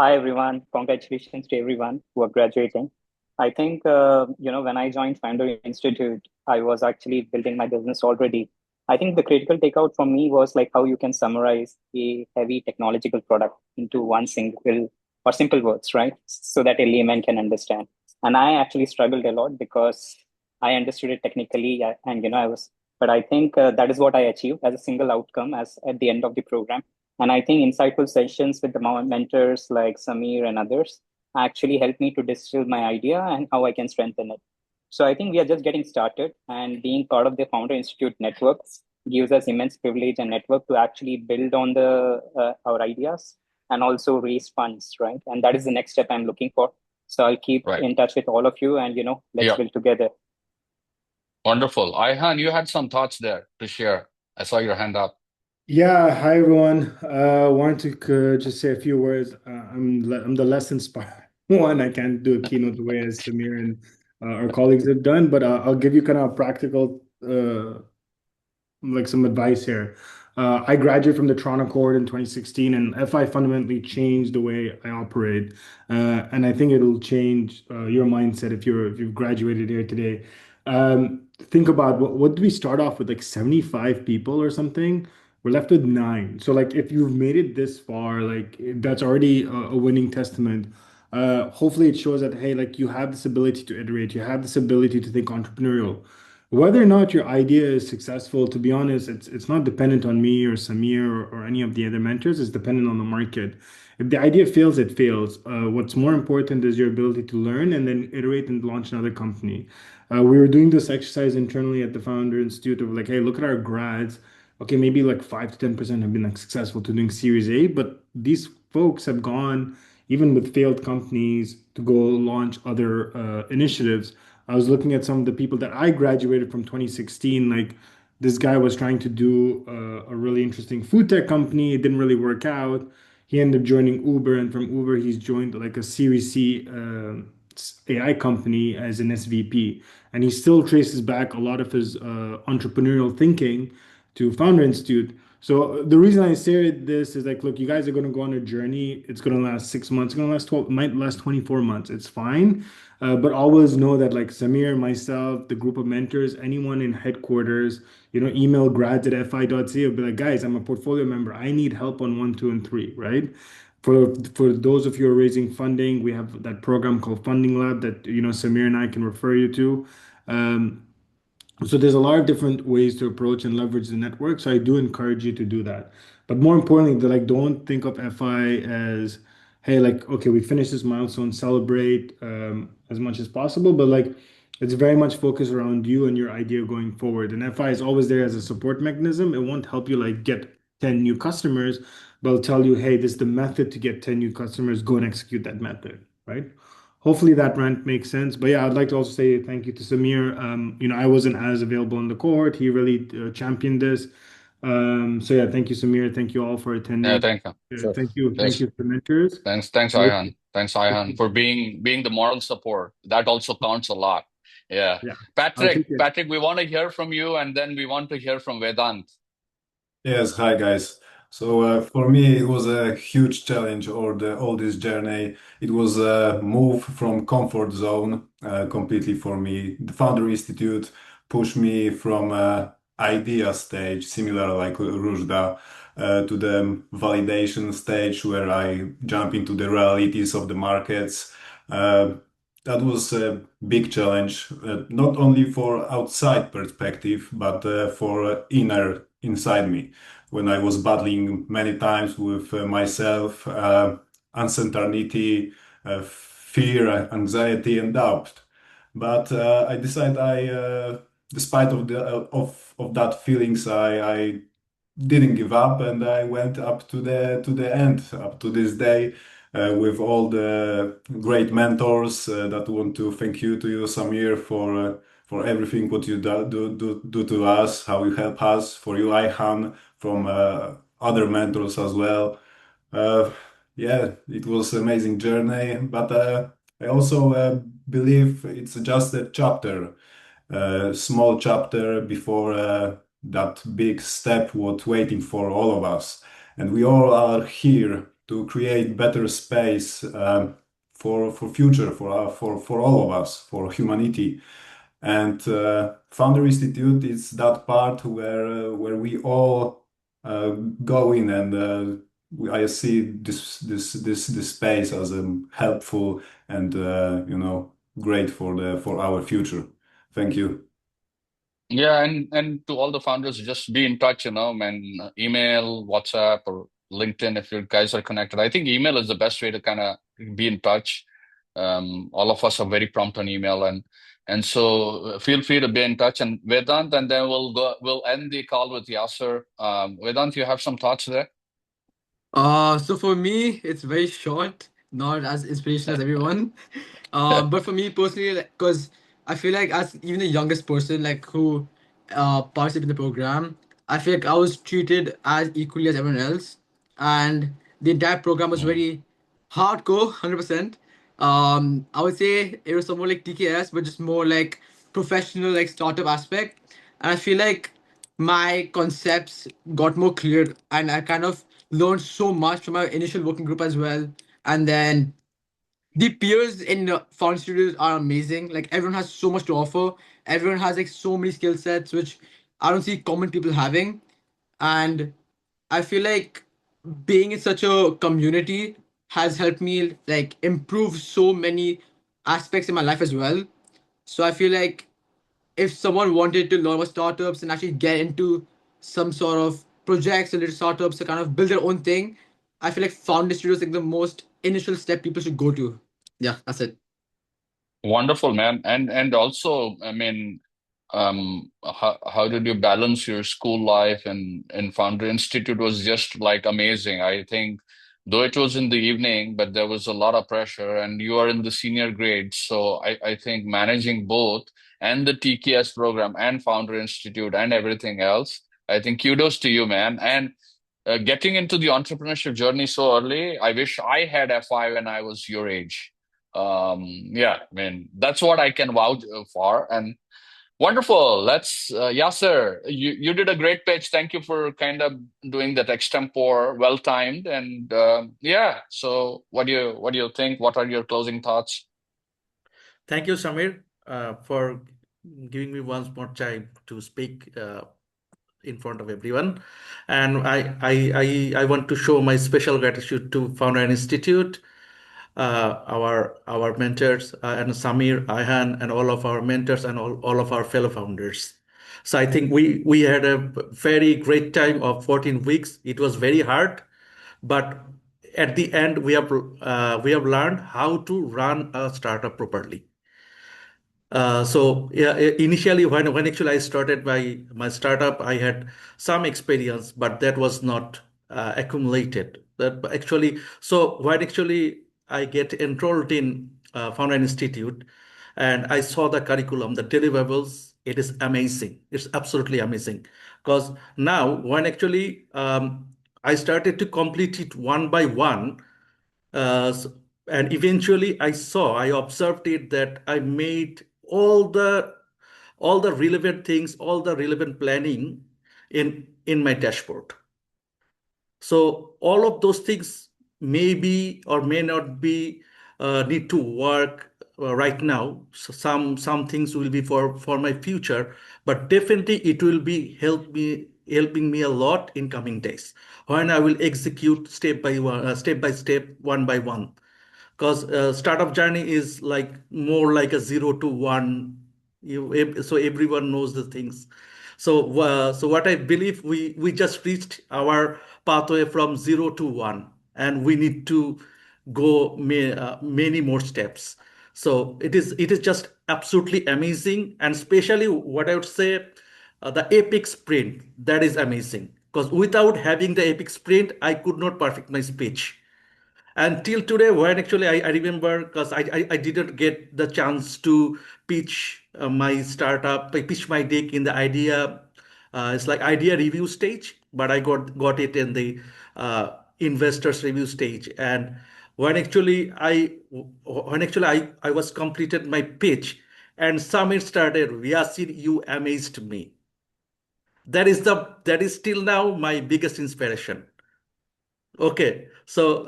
Hi, everyone. Congratulations to everyone who are graduating. I think, when I joined Founder Institute, I was actually building my business already. I think the critical takeout for me was like how you can summarize a heavy technological product into one single or simple words, right? So that a layman can understand. And I actually struggled a lot because I understood it technically, but I think that is what I achieved as a single outcome as at the end of the program. And I think insightful sessions with the mentors like Samir and others actually helped me to distill my idea and how I can strengthen it. So I think we are just getting started, and being part of the Founder Institute network gives us immense privilege and network to actually build on the our ideas and also raise funds, right? And that is the next step I'm looking for. So I'll keep Right. in touch with all of you, and let's Yeah, build together. wonderful. Ayhan, you had some thoughts there to share. I saw your hand up. Yeah, hi everyone. Wanted to just say a few words. I'm the less inspired one. I can't do a keynote the way as Samir and our colleagues have done, but I'll give you kind of a practical like some advice here. I graduated from the Toronto cohort in 2016, and FI fundamentally changed the way I operate. And I think it'll change your mindset if you've graduated here today. Think about what do we start off with, like 75 people or something? We're left with nine. So like if you've made it this far, like that's already a winning testament. Hopefully it shows that hey, like you have this ability to iterate, you have this ability to think entrepreneurial. Whether or not your idea is successful, to be honest, it's not dependent on me or Samir or any of the other mentors. It's dependent on the market. If the idea fails, it fails. What's more important is your ability to learn and then iterate and launch another company. We were doing this exercise internally at the Founder Institute of like, hey, look at our grads. Okay, maybe like 5 to 10% have been like successful to doing Series A, but these folks have gone even with failed companies to go launch other initiatives. I was looking at some of the people that I graduated from 2016. Like this guy was trying to do a really interesting food tech company. It didn't really work out. He ended up joining Uber, and from Uber, he's joined like a Series C AI company as an SVP. And he still traces back a lot of his entrepreneurial thinking to Founder Institute. So the reason I say this is like, look, you guys are going to go on a journey. It's going to last 6 months. It's going to last 12, might last 24 months. It's fine. But always know that like Samir, myself, the group of mentors, anyone in headquarters, email grads@fi.ca, will be like, guys, I'm a portfolio member. I need help on one, two, and three, right? For those of you who are raising funding, we have that program called Funding Lab that Samir and I can refer you to. Um, So there's a lot of different ways to approach and leverage the network. So I do encourage you to do that. But more importantly, like don't think of FI as, hey, like, okay, we finished this milestone, celebrate as much as possible. But like it's very much focused around you and your idea going forward. And FI is always there as a support mechanism. It won't help you like get 10 new customers, but it'll tell you, hey, this is the method to get 10 new customers, go and execute that method, right? Hopefully that rant makes sense. But yeah, I'd like to also say thank you to Samir. I wasn't as available on the court. He really championed this. So yeah, thank you, Samir. Thank you all for Yeah, attending. thank you. Sure. Thank Yes. you to the mentors. Thanks, Ayhan. Thanks, Ayhan, for being the moral support. That also counts a lot. Yeah. Yeah, I'll Patrick, take it. Patrick, we want to hear from you, and then we want to hear from Vedant. Yes, hi guys. So for me, it was a huge challenge or the all this journey. It was a move from comfort zone completely for me. The Founder Institute pushed me from idea stage, similar like Rujda, to the validation stage where I jump into the realities of the markets. Uh, that was a big challenge, not only for outside perspective, but for inner inside me when I was battling many times with myself, uncertainty, fear, anxiety, and doubt. But I decided despite of that feelings, I didn't give up, and I went up to the end, up to this day, with all the great mentors. That want to thank you to you, Samir, for everything what you do to us, how you help us. For you, Ayhan, from other mentors as well. Uh, yeah, it was amazing journey, but I also believe it's just a chapter, small chapter before that big step was waiting for all of us. And we all are here to create better space for future, for all of us, for humanity. And Founder Institute is that part where we all go in, and I see this space as helpful and great for our future. Thank you. Yeah, and to all the founders, just be in touch, man, email, WhatsApp, or LinkedIn if you guys are connected. I think email is the best way to kind of be in touch. All of us are very prompt on email, and so feel free to be in touch. And Vedant, and then we'll end the call with Yasser. Vedant, you have some thoughts there? So for me, it's very short, not as inspirational as everyone. But for me personally, because I feel like as even the youngest person, like who participated in the program, I feel like I was treated as equally as everyone else, and the entire program was Mm. very hardcore, 100%. I would say it was somewhat like TKS, but just more like professional, like startup aspect. And I feel like my concepts got more clear, and I kind of learned so much from my initial working group as well. And then the peers in found studios are amazing. Like everyone has so much to offer. Everyone has like so many skill sets which I don't see common people having. And I feel like being in such a community has helped me like improve so many aspects in my life as well. So I feel like if someone wanted to learn about startups and actually get into some sort of projects related to startups to kind of build their own thing, I feel like Founder Studio is like the most initial step people should go to. Yeah, that's it. Wonderful, man. And also, I mean, how did you balance your school life and Founder Institute was just like amazing. I think though it was in the evening, but there was a lot of pressure and you are in the senior grades. So I think managing both and the TKS program and Founder Institute and everything else, I think kudos to you, man. And getting into the entrepreneurship journey so early, I wish I had FI when I was your age. Yeah, I mean, that's what I can vouch for. And wonderful. Yasser, you did a great pitch. Thank you for kind of doing that extempore, well timed. And yeah, so what do you think? What are your closing thoughts? Thank you, Samir, for giving me once more time to speak in front of everyone. And I want to show my special gratitude to Founder Institute, our mentors, and Samir, Ayhan, and all of our mentors and all of our fellow founders. So I think we had a very great time of 14 weeks. It was very hard, but at the end we have learned how to run a startup properly. So yeah, initially when actually I started my startup, I had some experience, but that was not accumulated. That actually, so when actually I get enrolled in Founder Institute, and I saw the curriculum, the deliverables, it is amazing. It's absolutely amazing. Because now when actually I started to complete it one by one, uh, s- and eventually I observed it that I made all the relevant things, all the relevant planning in my dashboard. So all of those things may be or may not be need to work right now. So some things will be for my future, but definitely it will be helping me a lot in coming days when I will execute step by step, one by one, because startup journey is like more like a 0 to 1. So everyone knows the things. So so what I believe, we just reached our pathway from 0 to 1, and we need to go many more steps. So it is just absolutely amazing, and especially what I would say, the epic sprint, that is amazing, because without having the epic sprint I could not perfect my speech until today. When actually I remember, because I didn't get the chance to pitch my startup, I pitch my deck in the idea, it's like idea review stage, but I got it in the investors review stage. And when actually I was completed my pitch, and summit started, Yasir, you amazed me. That is still now my biggest inspiration. Okay, so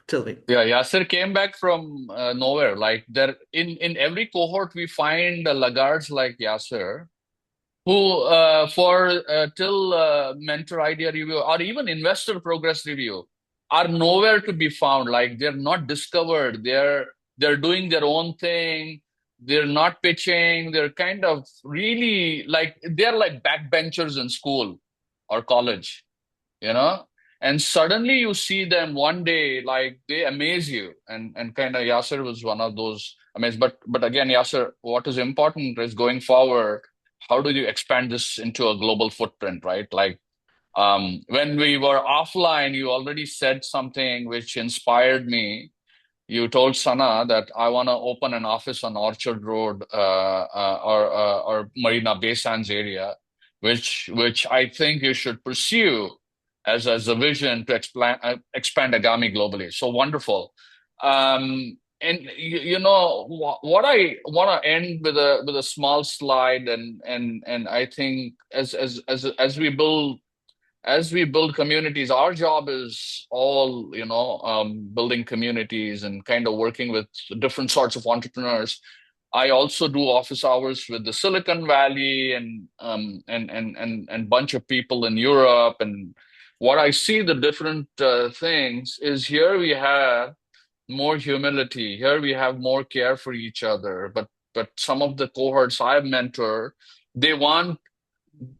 tell me. Yeah, Yasser came back from nowhere. Like there, in every cohort, we find laggards like Yasser, who for till mentor idea review or even investor progress review are nowhere to be found. Like they're not discovered. They're doing their own thing. They're not pitching. They're kind of really like they're like backbenchers in school or college, you know. And suddenly you see them one day, like they amaze you. And kind of Yasser was one of those amazed. But again, Yasser, what is important is going forward, how do you expand this into a global footprint, right? Like when we were offline, you already said something which inspired me. You told Sana that I want to open an office on Orchard Road or Marina Bay Sands area, which I think you should pursue as a vision to expand Agami globally. So wonderful. And you know what I want to end with a small slide, and I think as we build communities, our job is all, building communities and kind of working with different sorts of entrepreneurs. I also do office hours with the Silicon Valley and bunch of people in Europe. And what I see the different things is here we have more humility. Here we have more care for each other. But some of the cohorts I've mentored, they want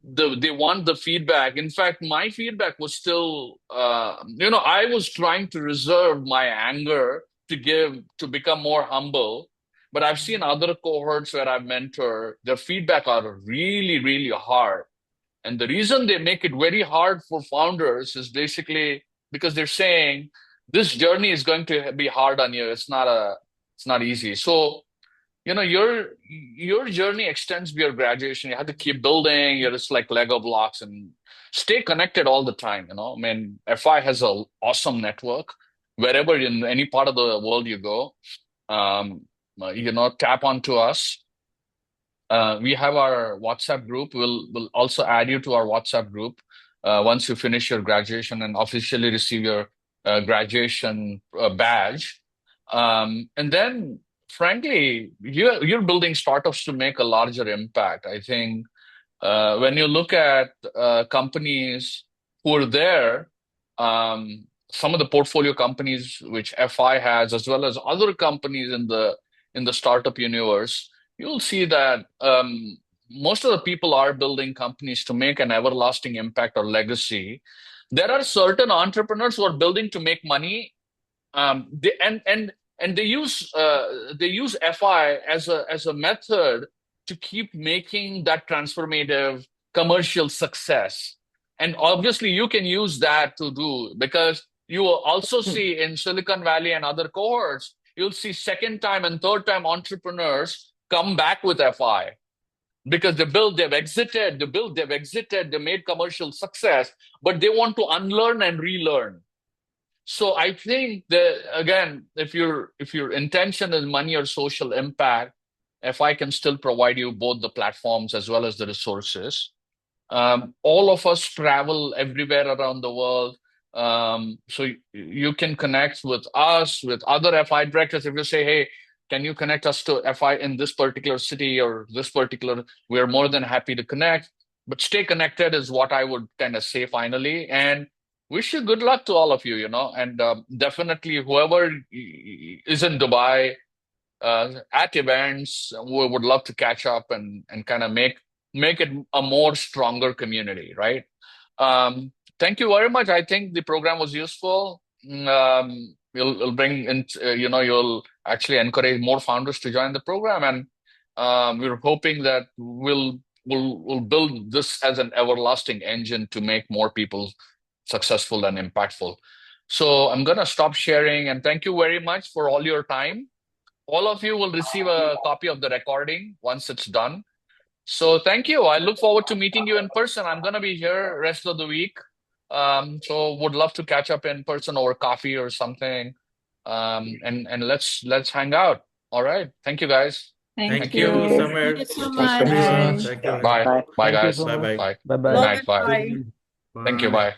they want the feedback. In fact, my feedback was still, I was trying to reserve my anger to become more humble. But I've seen other cohorts where I've mentored, their feedback are really, really hard. And the reason they make it very hard for founders is basically because they're saying this journey is going to be hard on you. It's not easy. So your journey extends beyond graduation. You have to keep building. You're just like Lego blocks and stay connected all the time. I mean, FI has an awesome network. Wherever in any part of the world you go, tap onto us. We have our WhatsApp group. We'll also add you to our WhatsApp group once you finish your graduation and officially receive your graduation badge. And then, frankly, you're building startups to make a larger impact. I think when you look at companies who are there, some of the portfolio companies which FI has, as well as other companies in the startup universe, you'll see that most of the people are building companies to make an everlasting impact or legacy. There are certain entrepreneurs who are building to make money. They and they use FI as a method to keep making that transformative commercial success. And obviously, you can use that to do, because you will also see in Silicon Valley and other cohorts, you'll see second time and third time entrepreneurs come back with FI because they've exited, they made commercial success, but they want to unlearn and relearn. So I think that, again, if your intention is money or social impact, FI can still provide you both the platforms as well as the resources. All of us travel everywhere around the world. So you can connect with us, with other FI directors. If you say, hey, can you connect us to FI in this particular city or this particular, we're more than happy to connect. But stay connected is what I would kind of say finally. And wish you good luck to all of you, and definitely whoever is in Dubai at events, we would love to catch up and kind of make it a more stronger community, right? Thank you very much. I think the program was useful. You'll bring in, you'll actually encourage more founders to join the program, and we're hoping that we'll build this as an everlasting engine to make more people successful and impactful. So I'm gonna stop sharing, and thank you very much for all your time. All of you will receive a copy of the recording once it's done. So thank you. I look forward to meeting you in person. I'm gonna be here rest of the week. So would love to catch up in person over coffee or something. And let's hang out. All right. Thank you guys. Thank you, you. Sameer. Thank you so Thanks, much. everyone. Bye. Thank you. Bye. Bye. Bye, Thank you guys. so much. Bye-bye. Bye. Bye Good bye. Love night. and Bye. bye. Thank you. Bye. Bye.